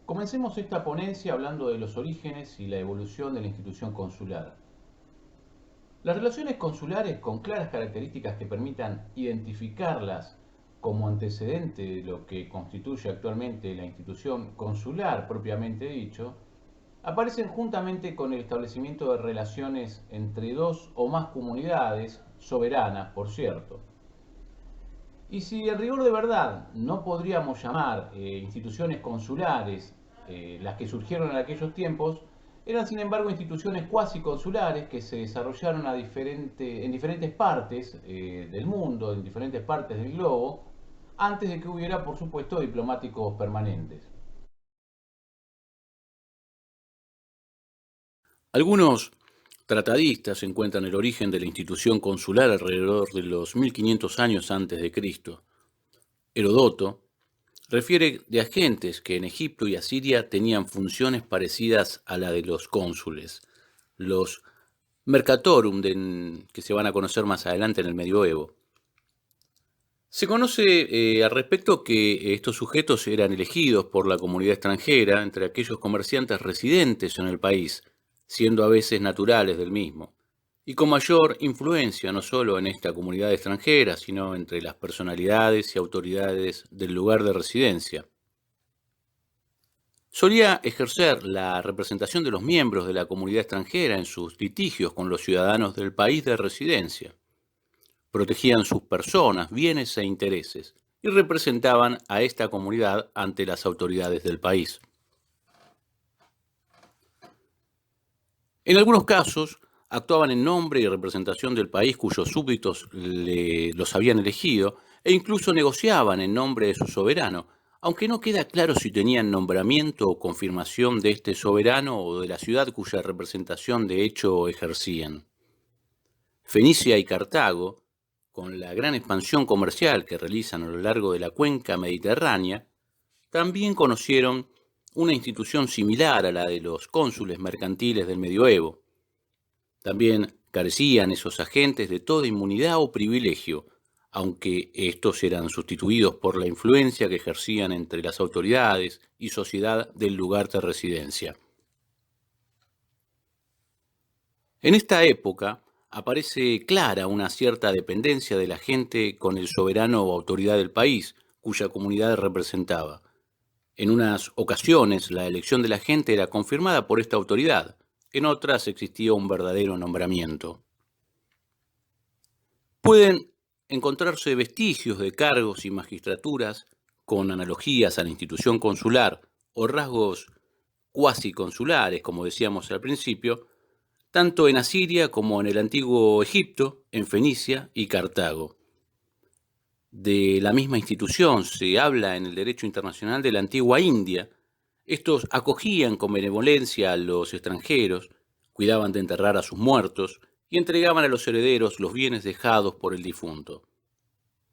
Comencemos esta ponencia hablando de los orígenes y la evolución de la institución consular. Las relaciones consulares con claras características que permitan identificarlas como antecedente de lo que constituye actualmente la institución consular propiamente dicho, aparecen juntamente con el establecimiento de relaciones entre dos o más comunidades, soberanas por cierto. Y si en rigor de verdad no podríamos llamar instituciones consulares las que surgieron en aquellos tiempos, eran sin embargo instituciones cuasi consulares que se desarrollaron en diferentes partes del mundo, en diferentes partes del globo, antes de que hubiera, por supuesto, diplomáticos permanentes. Algunos tratadistas encuentran el origen de la institución consular alrededor de los 1500 años antes de Cristo. Herodoto refiere de agentes que en Egipto y Asiria tenían funciones parecidas a la de los cónsules, los mercatorum, que se van a conocer más adelante en el medioevo. Se conoce al respecto que estos sujetos eran elegidos por la comunidad extranjera entre aquellos comerciantes residentes en el país, siendo a veces naturales del mismo, y con mayor influencia no solo en esta comunidad extranjera, sino entre las personalidades y autoridades del lugar de residencia. Solía ejercer la representación de los miembros de la comunidad extranjera en sus litigios con los ciudadanos del país de residencia. Protegían sus personas, bienes e intereses y representaban a esta comunidad ante las autoridades del país. En algunos casos, actuaban en nombre y representación del país cuyos súbditos los habían elegido e incluso negociaban en nombre de su soberano, aunque no queda claro si tenían nombramiento o confirmación de este soberano o de la ciudad cuya representación de hecho ejercían. Fenicia y Cartago, con la gran expansión comercial que realizan a lo largo de la cuenca mediterránea, también conocieron una institución similar a la de los cónsules mercantiles del medioevo. También carecían esos agentes de toda inmunidad o privilegio, aunque estos eran sustituidos por la influencia que ejercían entre las autoridades y sociedad del lugar de residencia. En esta época aparece clara una cierta dependencia de la gente con el soberano o autoridad del país, cuya comunidad representaba. En unas ocasiones la elección de la gente era confirmada por esta autoridad, en otras existía un verdadero nombramiento. Pueden encontrarse vestigios de cargos y magistraturas con analogías a la institución consular o rasgos cuasi consulares, como decíamos al principio, tanto en Asiria como en el antiguo Egipto, en Fenicia y Cartago. De la misma institución se habla en el derecho internacional de la antigua India. Estos acogían con benevolencia a los extranjeros, cuidaban de enterrar a sus muertos y entregaban a los herederos los bienes dejados por el difunto.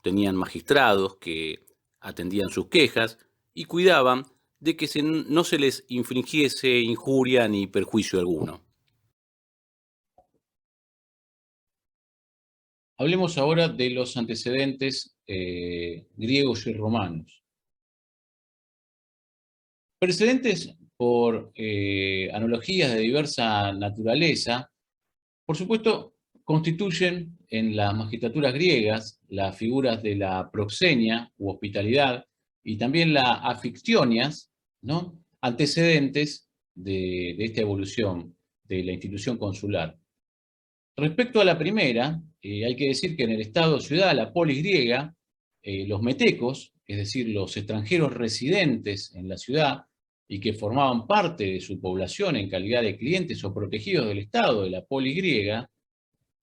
Tenían magistrados que atendían sus quejas y cuidaban de que no se les infligiese injuria ni perjuicio alguno. Hablemos ahora de los antecedentes griegos y romanos. Precedentes por analogías de diversa naturaleza, por supuesto, constituyen en las magistraturas griegas las figuras de la proxenia u hospitalidad y también la afictionias, ¿no? Antecedentes de esta evolución de la institución consular. Respecto a la primera, hay que decir que en el estado-ciudad, la polis griega, los metecos, es decir, los extranjeros residentes en la ciudad y que formaban parte de su población en calidad de clientes o protegidos del Estado de la polis griega,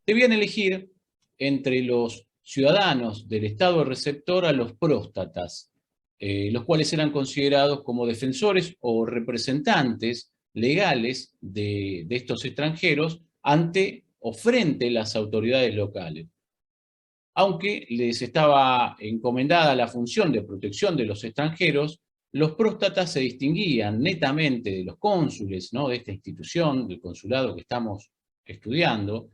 debían elegir entre los ciudadanos del Estado receptor a los próstatas, los cuales eran considerados como defensores o representantes legales de estos extranjeros ante o frente a las autoridades locales. Aunque les estaba encomendada la función de protección de los extranjeros, los próstatas se distinguían netamente de los cónsules, ¿no? De esta institución, del consulado que estamos estudiando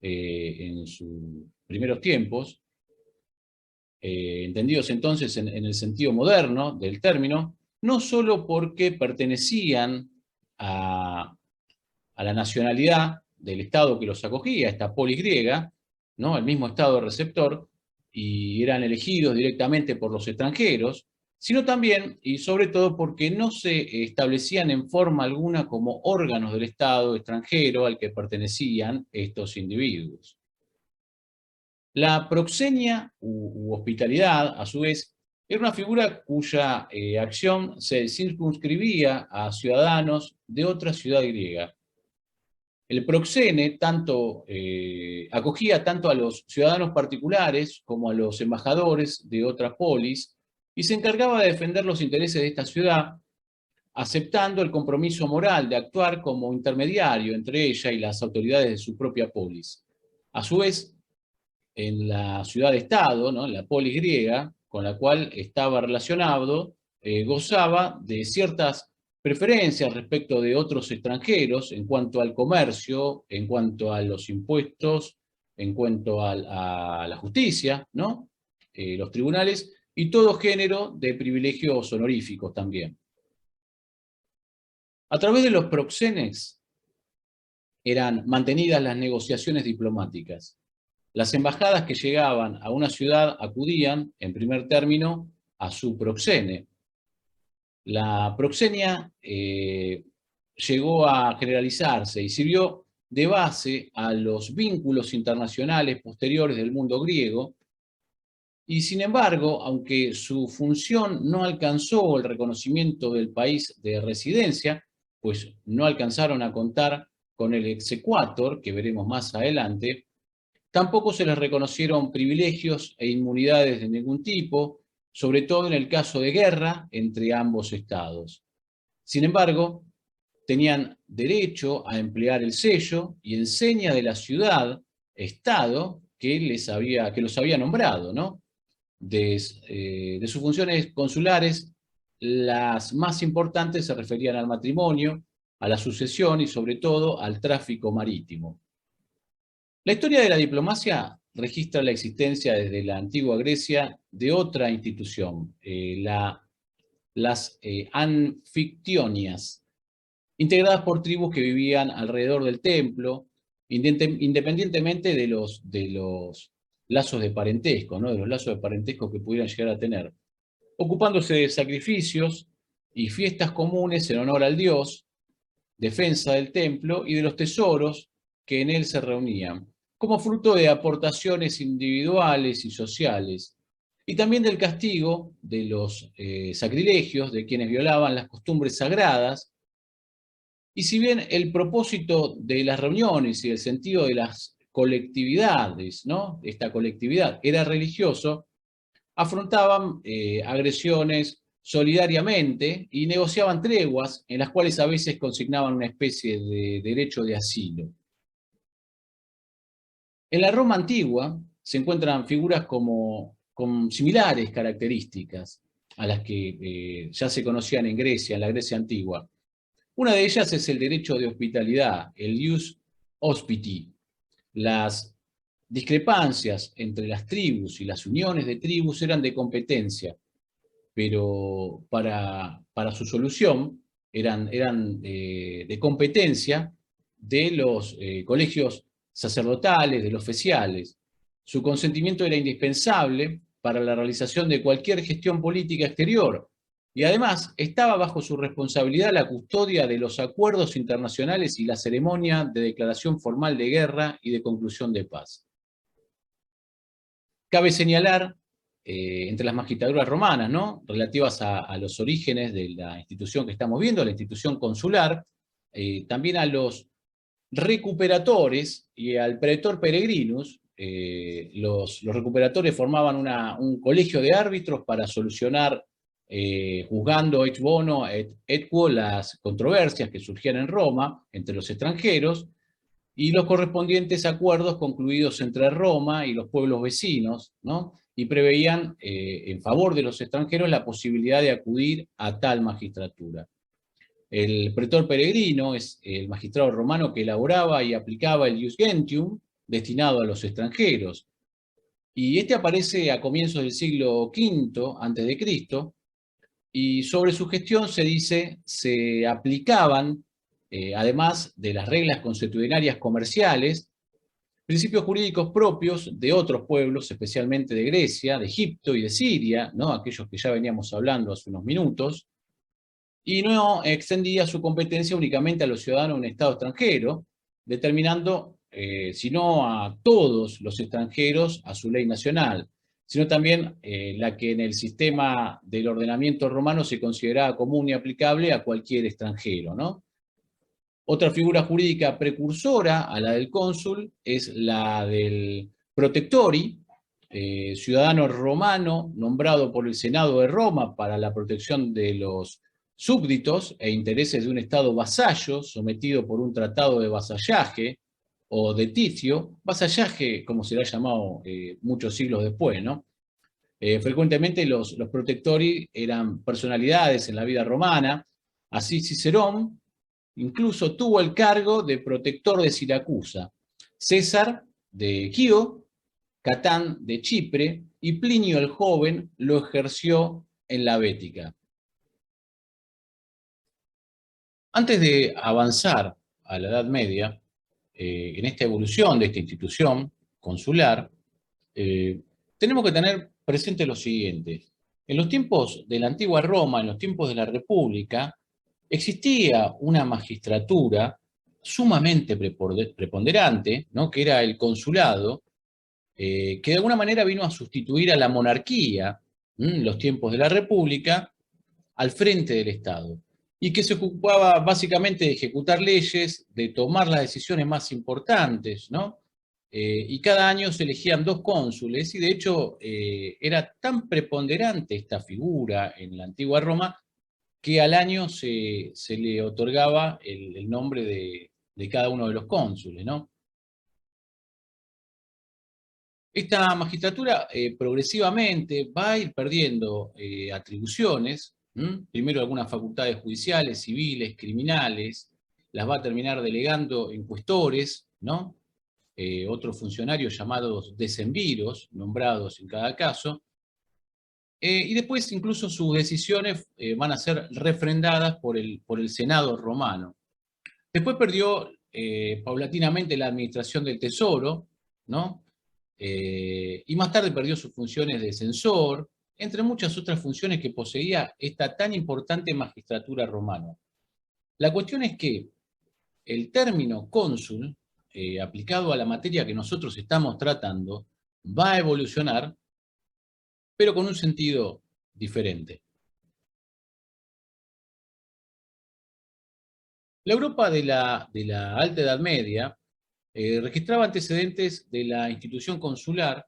en sus primeros tiempos, entendidos entonces en el sentido moderno del término, no solo porque pertenecían a la nacionalidad del Estado que los acogía, esta polis griega, ¿no? El mismo Estado receptor, y eran elegidos directamente por los extranjeros, sino también y sobre todo porque no se establecían en forma alguna como órganos del Estado extranjero al que pertenecían estos individuos. La proxenia u hospitalidad, a su vez, era una figura cuya acción se circunscribía a ciudadanos de otra ciudad griega. El proxene acogía tanto a los ciudadanos particulares como a los embajadores de otras polis y se encargaba de defender los intereses de esta ciudad, aceptando el compromiso moral de actuar como intermediario entre ella y las autoridades de su propia polis. A su vez, en la ciudad-estado, ¿no?, la polis griega, con la cual estaba relacionado, gozaba de ciertas preferencias respecto de otros extranjeros en cuanto al comercio, en cuanto a los impuestos, en cuanto a la justicia, ¿no? Los tribunales y todo género de privilegios honoríficos también. A través de los proxenes eran mantenidas las negociaciones diplomáticas. Las embajadas que llegaban a una ciudad acudían, en primer término, a su proxene. La proxenia llegó a generalizarse y sirvió de base a los vínculos internacionales posteriores del mundo griego, y sin embargo, aunque su función no alcanzó el reconocimiento del país de residencia, pues no alcanzaron a contar con el exequatur, que veremos más adelante, tampoco se les reconocieron privilegios e inmunidades de ningún tipo, sobre todo en el caso de guerra entre ambos estados. Sin embargo, tenían derecho a emplear el sello y enseña de la ciudad, estado, que los había nombrado, ¿no? De sus funciones consulares, las más importantes se referían al matrimonio, a la sucesión y sobre todo al tráfico marítimo. La historia de la diplomacia registra la existencia desde la antigua Grecia de otra institución, las anfictionias, integradas por tribus que vivían alrededor del templo, independientemente de los lazos de parentesco, ¿no?, de los lazos de parentesco que pudieran llegar a tener, ocupándose de sacrificios y fiestas comunes en honor al dios, defensa del templo y de los tesoros que en él se reunían, como fruto de aportaciones individuales y sociales, y también del castigo de los sacrilegios de quienes violaban las costumbres sagradas. Y si bien el propósito de las reuniones y el sentido de las colectividades, ¿no?, esta colectividad era religioso, afrontaban agresiones solidariamente y negociaban treguas en las cuales a veces consignaban una especie de derecho de asilo. En la Roma antigua se encuentran figuras con similares características a las que ya se conocían en Grecia, en la Grecia antigua. Una de ellas es el derecho de hospitalidad, el ius hospiti. Las discrepancias entre las tribus y las uniones de tribus eran de competencia, pero para su solución eran de competencia de los colegios sacerdotales, de los feciales. Su consentimiento era indispensable para la realización de cualquier gestión política exterior, y además estaba bajo su responsabilidad la custodia de los acuerdos internacionales y la ceremonia de declaración formal de guerra y de conclusión de paz. Cabe señalar, entre las magistraturas romanas, ¿no?, relativas a los orígenes de la institución que estamos viendo, la institución consular, también a los recuperatores y al pretor peregrinus. Los recuperatores formaban un colegio de árbitros para solucionar, juzgando ex bono et quo, las controversias que surgían en Roma entre los extranjeros y los correspondientes acuerdos concluidos entre Roma y los pueblos vecinos, ¿no?, y preveían en favor de los extranjeros la posibilidad de acudir a tal magistratura. El pretor peregrino es el magistrado romano que elaboraba y aplicaba el ius gentium destinado a los extranjeros. Y este aparece a comienzos del siglo V a.C., Y sobre su gestión se dice, se aplicaban, además de las reglas consuetudinarias comerciales, principios jurídicos propios de otros pueblos, especialmente de Grecia, de Egipto y de Siria, ¿no? Aquellos que ya veníamos hablando hace unos minutos, y no extendía su competencia únicamente a los ciudadanos de un Estado extranjero, determinando, si no a todos los extranjeros, a su ley nacional, sino también la que en el sistema del ordenamiento romano se consideraba común y aplicable a cualquier extranjero, ¿no? Otra figura jurídica precursora a la del cónsul es la del protectori, ciudadano romano nombrado por el Senado de Roma para la protección de los súbditos e intereses de un Estado vasallo sometido por un tratado de vasallaje o de ticio, vasallaje como será llamado muchos siglos después, ¿no? Frecuentemente los protectori eran personalidades en la vida romana, así Cicerón incluso tuvo el cargo de protector de Siracusa, César de Quío, Catán de Chipre y Plinio el Joven lo ejerció en la Bética. Antes de avanzar a la Edad Media, en esta evolución de esta institución consular, tenemos que tener presente lo siguiente. En los tiempos de la antigua Roma, en los tiempos de la República, existía una magistratura sumamente preponderante, ¿no? Que era el consulado, que de alguna manera vino a sustituir a la monarquía en los tiempos de la República al frente del Estado, y que se ocupaba básicamente de ejecutar leyes, de tomar las decisiones más importantes, ¿no? Y cada año se elegían 2 cónsules, y de hecho era tan preponderante esta figura en la antigua Roma que al año se le otorgaba el nombre de cada uno de los cónsules, ¿no? Esta magistratura progresivamente va a ir perdiendo atribuciones, primero algunas facultades judiciales, civiles, criminales, las va a terminar delegando en cuestores, ¿no? Otros funcionarios llamados decemviros, nombrados en cada caso, y después incluso sus decisiones van a ser refrendadas por el Senado romano. Después perdió paulatinamente la administración del tesoro, ¿no? Y más tarde perdió sus funciones de censor, entre muchas otras funciones que poseía esta tan importante magistratura romana. La cuestión es que el término cónsul, aplicado a la materia que nosotros estamos tratando, va a evolucionar, pero con un sentido diferente. La Europa de la Alta Edad Media registraba antecedentes de la institución consular,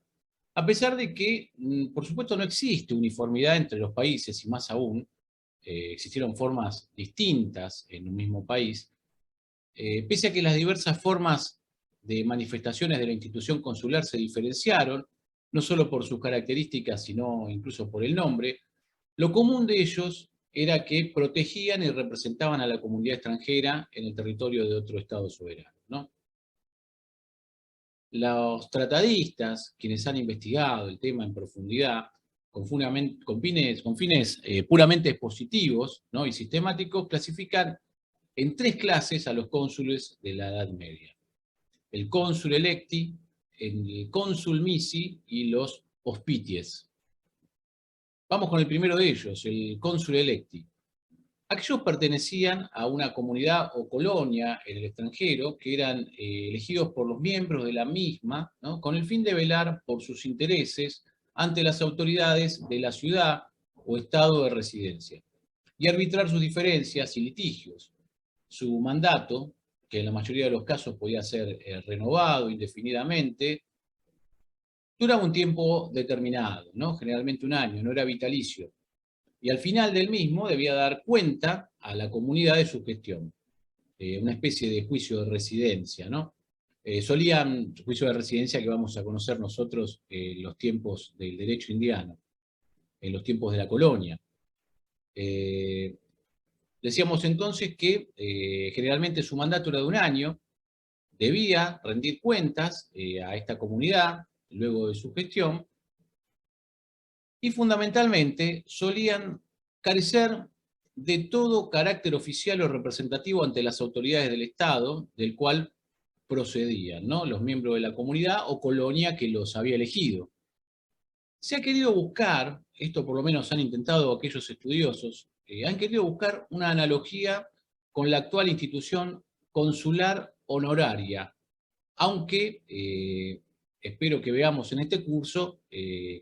a pesar de que, por supuesto, no existe uniformidad entre los países, y más aún, existieron formas distintas en un mismo país, pese a que las diversas formas de manifestaciones de la institución consular se diferenciaron, no solo por sus características, sino incluso por el nombre, lo común de ellos era que protegían y representaban a la comunidad extranjera en el territorio de otro Estado soberano, ¿no? Los tratadistas, quienes han investigado el tema en profundidad, con fines puramente expositivos, ¿no? Y sistemáticos, clasifican en 3 clases a los cónsules de la Edad Media: el cónsul electi, el cónsul missi y los hospities. Vamos con el primero de ellos, el cónsul electi. Aquellos pertenecían a una comunidad o colonia en el extranjero que eran elegidos por los miembros de la misma, ¿no? Con el fin de velar por sus intereses ante las autoridades de la ciudad o estado de residencia y arbitrar sus diferencias y litigios. Su mandato, que en la mayoría de los casos podía ser renovado indefinidamente, duraba un tiempo determinado, ¿no? Generalmente un año, no era vitalicio, y al final del mismo debía dar cuenta a la comunidad de su gestión, una especie de juicio de residencia, ¿no? Solían, juicio de residencia que vamos a conocer nosotros en los tiempos del derecho indiano, en los tiempos de la colonia. Decíamos entonces que generalmente su mandato era de un año, debía rendir cuentas a esta comunidad luego de su gestión, y fundamentalmente solían carecer de todo carácter oficial o representativo ante las autoridades del Estado, del cual procedían, ¿no?, los miembros de la comunidad o colonia que los había elegido. Se ha querido buscar, esto por lo menos han intentado aquellos estudiosos, han querido buscar una analogía con la actual institución consular honoraria, aunque espero que veamos en este curso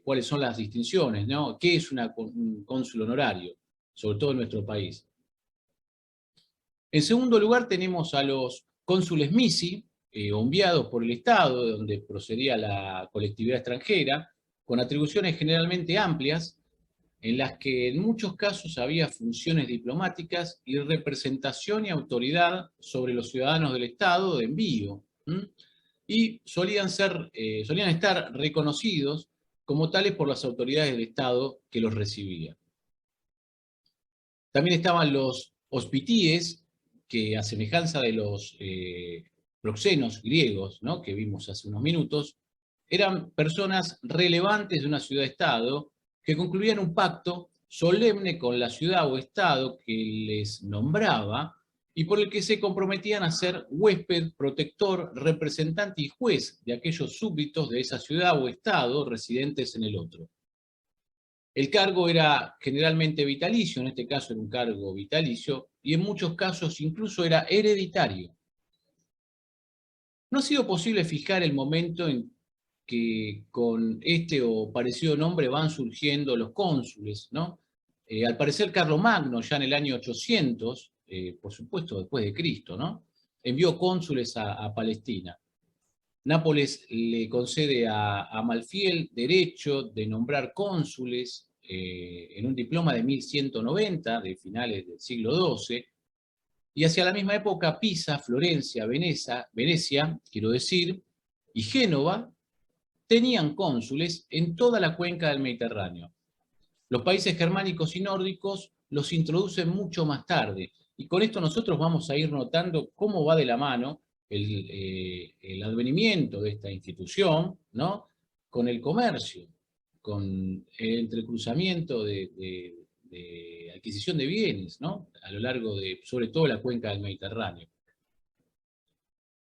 cuáles son las distinciones, ¿no? ¿Qué es un cónsul honorario? Sobre todo en nuestro país. En segundo lugar tenemos a los cónsules misi, o enviados por el Estado, de donde procedía la colectividad extranjera, con atribuciones generalmente amplias, en las que en muchos casos había funciones diplomáticas y representación y autoridad sobre los ciudadanos del Estado de envío. Y solían estar reconocidos como tales por las autoridades del Estado que los recibían. También estaban los hospitíes, que a semejanza de los proxenos griegos, ¿no?, que vimos hace unos minutos, eran personas relevantes de una ciudad-estado que concluían un pacto solemne con la ciudad o estado que les nombraba y por el que se comprometían a ser huésped, protector, representante y juez de aquellos súbditos de esa ciudad o estado residentes en el otro. El cargo era generalmente vitalicio, en este caso era un cargo vitalicio, y en muchos casos incluso era hereditario. No ha sido posible fijar el momento en que con este o parecido nombre van surgiendo los cónsules, ¿no? Al parecer Carlomagno, ya en el año 800, por supuesto después de Cristo, ¿no?, envió cónsules a Palestina. Nápoles le concede a Malfiel derecho de nombrar cónsules en un diploma de 1190, de finales del siglo XII, y hacia la misma época Pisa, Florencia, Venecia, quiero decir, y Génova tenían cónsules en toda la cuenca del Mediterráneo. Los países germánicos y nórdicos los introducen mucho más tarde, y con esto nosotros vamos a ir notando cómo va de la mano el advenimiento de esta institución, ¿no?, con el comercio, con el entrecruzamiento de adquisición de bienes, ¿no?, a lo largo de, sobre todo, la cuenca del Mediterráneo.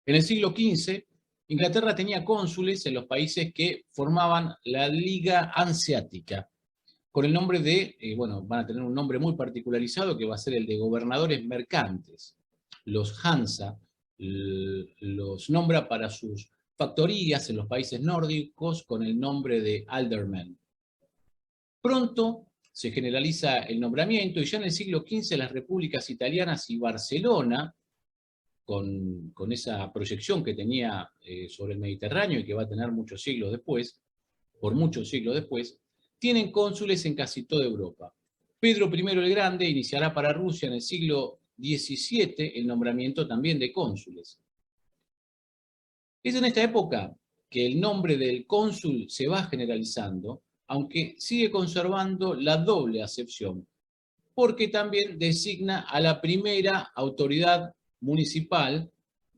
En el siglo XV, Inglaterra tenía cónsules en los países que formaban la Liga Hanseática, con el nombre de, bueno, van a tener un nombre muy particularizado que va a ser el de gobernadores mercantes. Los Hansa los nombra para sus factorías en los países nórdicos con el nombre de aldermen. Pronto se generaliza el nombramiento y ya en el siglo XV las repúblicas italianas y Barcelona, con esa proyección que tenía sobre el Mediterráneo y que va a tener muchos siglos después, por muchos siglos después, tienen cónsules en casi toda Europa. Pedro I el Grande iniciará para Rusia en el siglo XVII el nombramiento también de cónsules. Es en esta época que el nombre del cónsul se va generalizando, aunque sigue conservando la doble acepción, porque también designa a la primera autoridad municipal,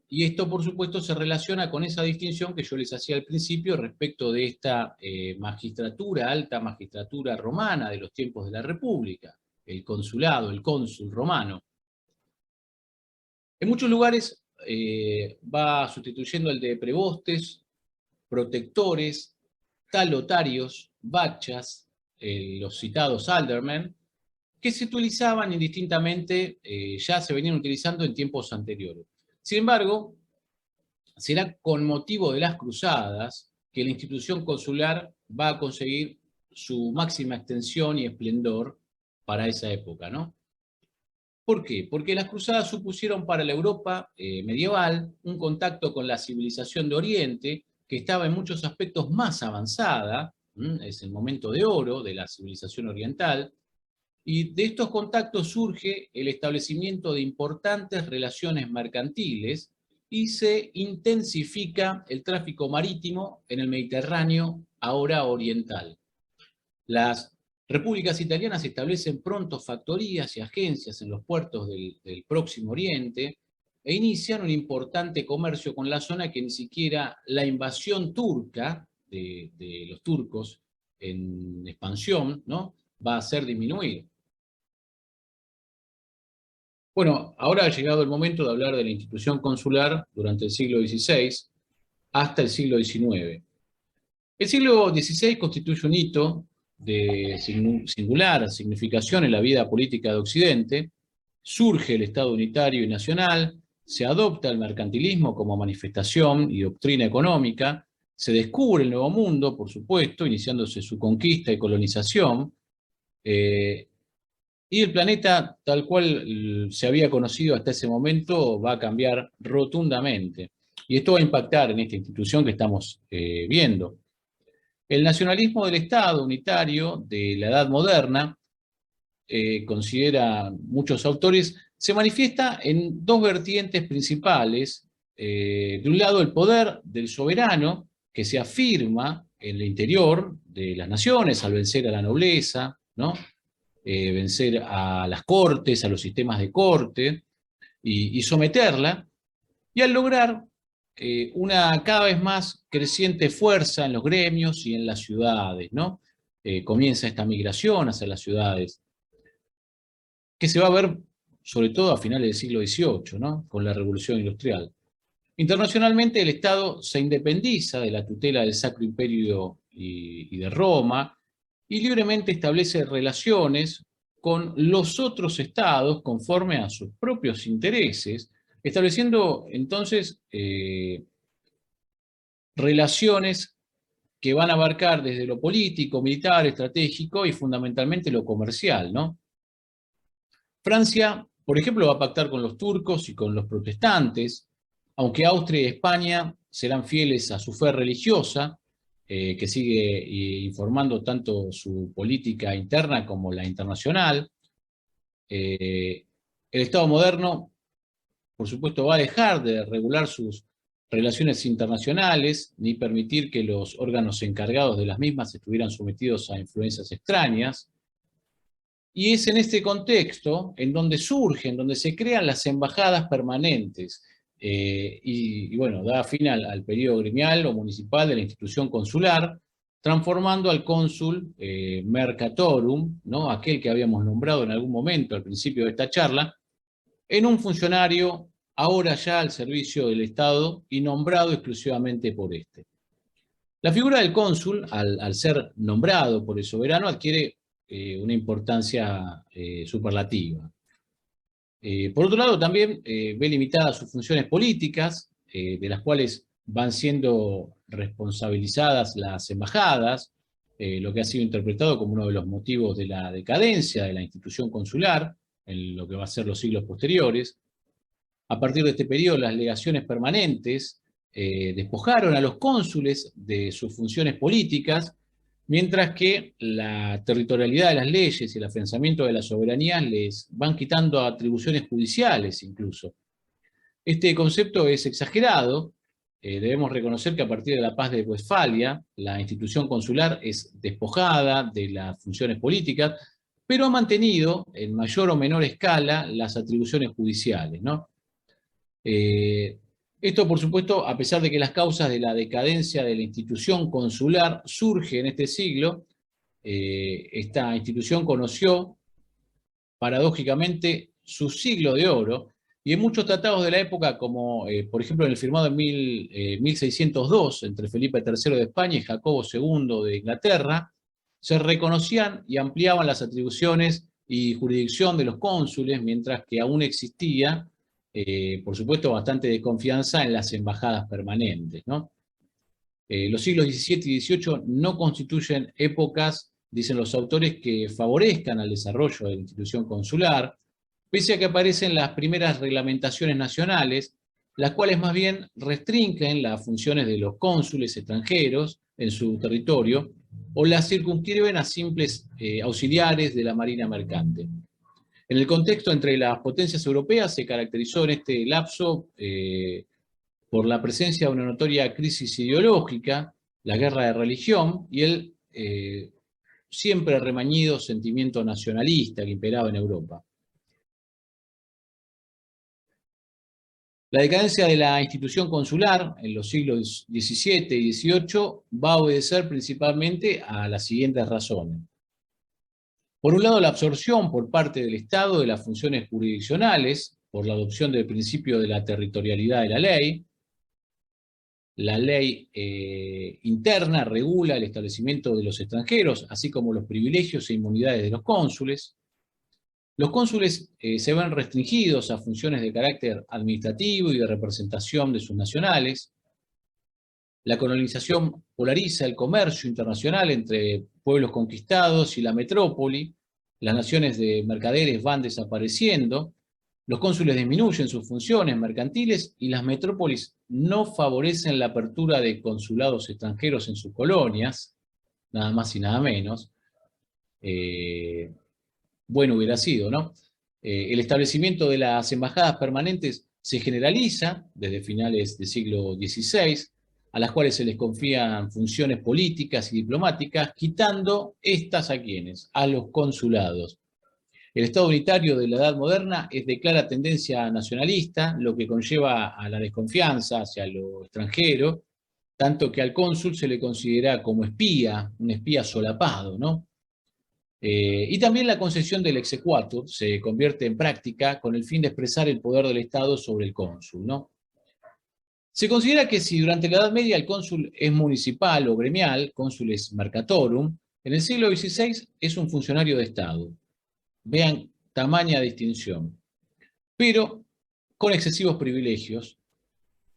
y esto por supuesto se relaciona con esa distinción que yo les hacía al principio respecto de esta magistratura, alta magistratura romana de los tiempos de la República, el consulado, el cónsul romano. En muchos lugares va sustituyendo el de presbostes, protectores, talotarios, bachas, los citados aldermen, que se utilizaban indistintamente, ya se venían utilizando en tiempos anteriores. Sin embargo, será con motivo de las cruzadas que la institución consular va a conseguir su máxima extensión y esplendor para esa época, ¿no? ¿Por qué? Porque las cruzadas supusieron para la Europa medieval un contacto con la civilización de Oriente, que estaba en muchos aspectos más avanzada, es el momento de oro de la civilización oriental, y de estos contactos surge el establecimiento de importantes relaciones mercantiles y se intensifica el tráfico marítimo en el Mediterráneo, ahora oriental. Las repúblicas italianas establecen pronto factorías y agencias en los puertos del Próximo Oriente e inician un importante comercio con la zona que ni siquiera la invasión turca de los turcos en expansión, ¿no?, va a hacer disminuir. Bueno, ahora ha llegado el momento de hablar de la institución consular durante el siglo XVI hasta el siglo XIX. El siglo XVI constituye un hito de singular significación en la vida política de Occidente. Surge el Estado unitario y nacional, se adopta el mercantilismo como manifestación y doctrina económica, se descubre el Nuevo Mundo, por supuesto, iniciándose su conquista y colonización, y el planeta, tal cual se había conocido hasta ese momento, va a cambiar rotundamente. Y esto va a impactar en esta institución que estamos viendo. El nacionalismo del Estado unitario de la Edad Moderna, considera muchos autores, se manifiesta en dos vertientes principales. De un lado, el poder del soberano, que se afirma en el interior de las naciones al vencer a la nobleza, ¿no? Vencer a las cortes, a los sistemas de corte, y someterla, y al lograr una cada vez más creciente fuerza en los gremios y en las ciudades, ¿no? Comienza esta migración hacia las ciudades, que se va a ver sobre todo a finales del siglo XVIII, ¿no? Con la Revolución Industrial. Internacionalmente, el Estado se independiza de la tutela del Sacro Imperio y de Roma, y libremente establece relaciones con los otros estados conforme a sus propios intereses, estableciendo entonces relaciones que van a abarcar desde lo político, militar, estratégico y fundamentalmente lo comercial, ¿no? Francia, por ejemplo, va a pactar con los turcos y con los protestantes, aunque Austria y España serán fieles a su fe religiosa, que sigue informando tanto su política interna como la internacional. El Estado moderno, por supuesto, va a dejar de regular sus relaciones internacionales, ni permitir que los órganos encargados de las mismas estuvieran sometidos a influencias extrañas. Y es en este contexto en donde surgen, donde se crean las embajadas permanentes, y bueno, da fin al periodo gremial o municipal de la institución consular, transformando al cónsul mercatorum, ¿no? Aquel que habíamos nombrado en algún momento al principio de esta charla, en un funcionario ahora ya al servicio del Estado y nombrado exclusivamente por este. La figura del cónsul, al ser nombrado por el soberano, adquiere una importancia superlativa. Por otro lado, también ve limitadas sus funciones políticas, de las cuales van siendo responsabilizadas las embajadas, lo que ha sido interpretado como uno de los motivos de la decadencia de la institución consular, en lo que va a ser los siglos posteriores. A partir de este periodo, las legaciones permanentes despojaron a los cónsules de sus funciones políticas, mientras que la territorialidad de las leyes y el afianzamiento de la soberanía les van quitando atribuciones judiciales incluso. Este concepto es exagerado. Debemos reconocer que a partir de la Paz de Westfalia, la institución consular es despojada de las funciones políticas, pero ha mantenido en mayor o menor escala las atribuciones judiciales, ¿no? Esto, por supuesto, a pesar de que las causas de la decadencia de la institución consular surgen en este siglo, esta institución conoció, paradójicamente, su siglo de oro, y en muchos tratados de la época, como por ejemplo en el firmado en 1602 entre Felipe III de España y Jacobo II de Inglaterra, se reconocían y ampliaban las atribuciones y jurisdicción de los cónsules, mientras que aún existía, por supuesto, bastante desconfianza en las embajadas permanentes, ¿no? Los siglos XVII y XVIII no constituyen épocas, dicen los autores, que favorezcan al desarrollo de la institución consular, pese a que aparecen las primeras reglamentaciones nacionales, las cuales más bien restringen las funciones de los cónsules extranjeros en su territorio o las circunscriben a simples auxiliares de la marina mercante. En el contexto entre las potencias europeas se caracterizó en este lapso por la presencia de una notoria crisis ideológica, la guerra de religión y el siempre remañido sentimiento nacionalista que imperaba en Europa. La decadencia de la institución consular en los siglos XVII y XVIII va a obedecer principalmente a las siguientes razones. Por un lado, la absorción por parte del Estado de las funciones jurisdiccionales, por la adopción del principio de la territorialidad de la ley. La ley interna regula el establecimiento de los extranjeros, así como los privilegios e inmunidades de los cónsules. Los cónsules se ven restringidos a funciones de carácter administrativo y de representación de sus nacionales. La colonización polariza el comercio internacional entre pueblos conquistados y la metrópoli. Las naciones de mercaderes van desapareciendo. Los cónsules disminuyen sus funciones mercantiles y las metrópolis no favorecen la apertura de consulados extranjeros en sus colonias, nada más y nada menos. Bueno hubiera sido, ¿no? El establecimiento de las embajadas permanentes se generaliza desde finales del siglo XVI, a las cuales se les confían funciones políticas y diplomáticas, quitando estas ¿a quiénes? A los consulados. El Estado unitario de la Edad Moderna es de clara tendencia nacionalista, lo que conlleva a la desconfianza hacia lo extranjero, tanto que al cónsul se le considera como espía, un espía solapado, ¿no? Y también la concesión del exequatur se convierte en práctica con el fin de expresar el poder del Estado sobre el cónsul, ¿no? Se considera que si durante la Edad Media el cónsul es municipal o gremial, cónsules mercatorum, en el siglo XVI es un funcionario de Estado. Vean, tamaña distinción. Pero con excesivos privilegios.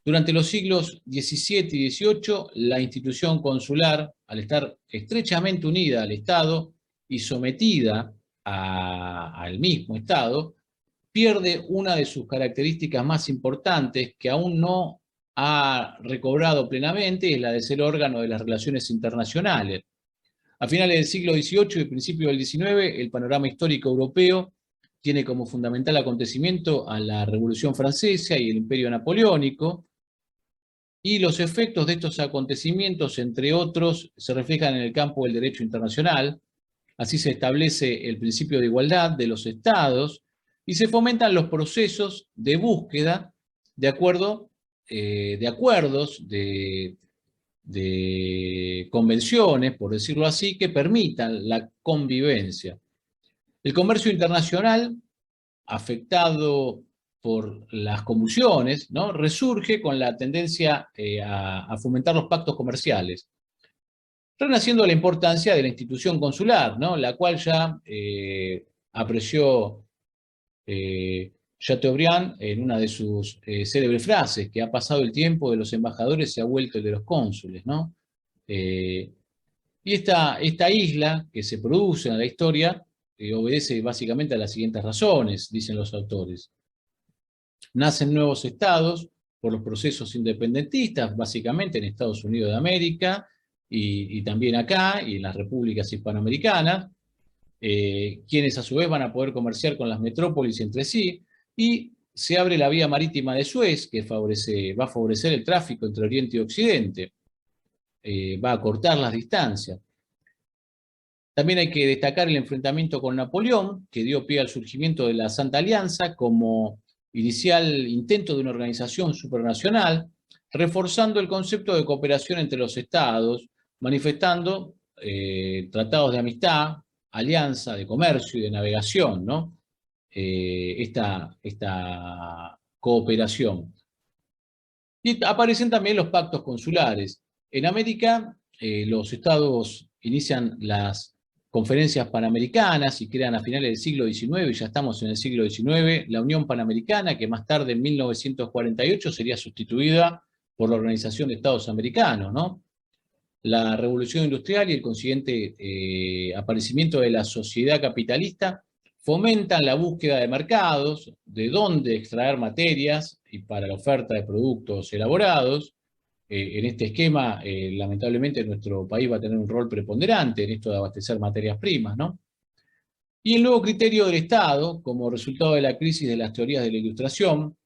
Durante los siglos XVII y XVIII, la institución consular, al estar estrechamente unida al Estado y sometida al mismo Estado, pierde una de sus características más importantes que aún no ha recobrado plenamente, es la de ser órgano de las relaciones internacionales. A finales del siglo XVIII y principios del XIX, el panorama histórico europeo tiene como fundamental acontecimiento a la Revolución Francesa y el Imperio Napoleónico, y los efectos de estos acontecimientos, entre otros, se reflejan en el campo del derecho internacional. Así se establece el principio de igualdad de los estados y se fomentan los procesos de búsqueda de acuerdos, de convenciones, por decirlo así, que permitan la convivencia. El comercio internacional, afectado por las convulsiones, ¿no?, resurge con la tendencia a fomentar los pactos comerciales, renaciendo la importancia de la institución consular, ¿no?, la cual ya apreció Chateaubriand en una de sus célebres frases, que ha pasado el tiempo de los embajadores y se ha vuelto el de los cónsules, ¿no? Y esta isla que se produce en la historia obedece básicamente a las siguientes razones, dicen los autores. Nacen nuevos estados por los procesos independentistas, básicamente en Estados Unidos de América y también acá y en las repúblicas hispanoamericanas, quienes a su vez van a poder comerciar con las metrópolis entre sí, y se abre la vía marítima de Suez, que va a favorecer el tráfico entre Oriente y Occidente, va a cortar las distancias. También hay que destacar el enfrentamiento con Napoleón, que dio pie al surgimiento de la Santa Alianza como inicial intento de una organización supranacional, reforzando el concepto de cooperación entre los estados, manifestando tratados de amistad, alianza, de comercio y de navegación, ¿no? Esta cooperación. Y aparecen también los pactos consulares. En América, los estados inician las conferencias panamericanas y crean a finales del siglo XIX, y ya estamos en el siglo XIX, la Unión Panamericana, que más tarde, en 1948, sería sustituida por la Organización de Estados Americanos, ¿no? La revolución industrial y el consiguiente aparecimiento de la sociedad capitalista fomentan la búsqueda de mercados, de dónde extraer materias y para la oferta de productos elaborados. En este esquema, lamentablemente, nuestro país va a tener un rol preponderante en esto de abastecer materias primas, ¿no? Y el nuevo criterio del Estado, como resultado de la crisis de las teorías de la Ilustración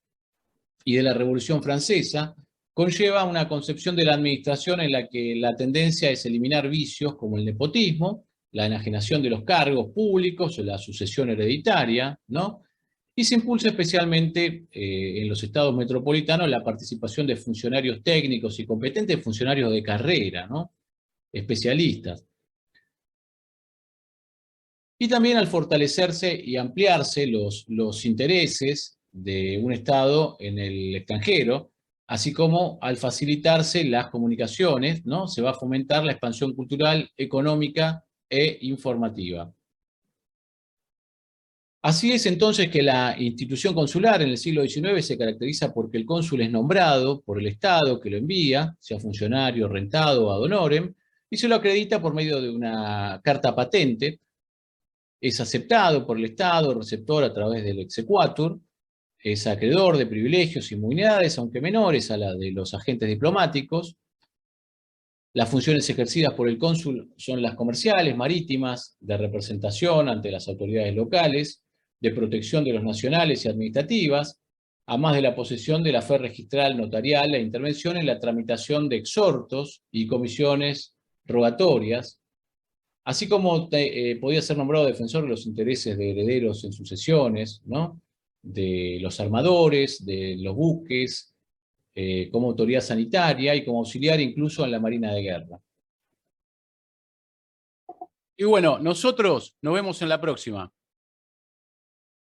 y de la Revolución Francesa, conlleva una concepción de la administración en la que la tendencia es eliminar vicios como el nepotismo, la enajenación de los cargos públicos o la sucesión hereditaria, ¿no? Y se impulsa especialmente en los estados metropolitanos la participación de funcionarios técnicos y competentes, funcionarios de carrera, ¿no?, especialistas. y también al fortalecerse y ampliarse los intereses de un Estado en el extranjero, así como al facilitarse las comunicaciones, ¿no? Se va a fomentar la expansión cultural, económica e informativa. Así es entonces que la institución consular en el siglo XIX se caracteriza porque el cónsul es nombrado por el Estado que lo envía, sea funcionario, rentado o ad honorem, y se lo acredita por medio de una carta patente. Es aceptado por el Estado, receptor a través del exequatur, es acreedor de privilegios y inmunidades, aunque menores a la de los agentes diplomáticos. Las funciones ejercidas por el cónsul son las comerciales, marítimas, de representación ante las autoridades locales, de protección de los nacionales y administrativas, además de la posesión de la fe registral notarial e intervención en la tramitación de exhortos y comisiones rogatorias, así como podía ser nombrado defensor de los intereses de herederos en sucesiones, ¿no? De los armadores, de los buques, como autoridad sanitaria y como auxiliar incluso en la Marina de Guerra. Y bueno, nosotros nos vemos en la próxima.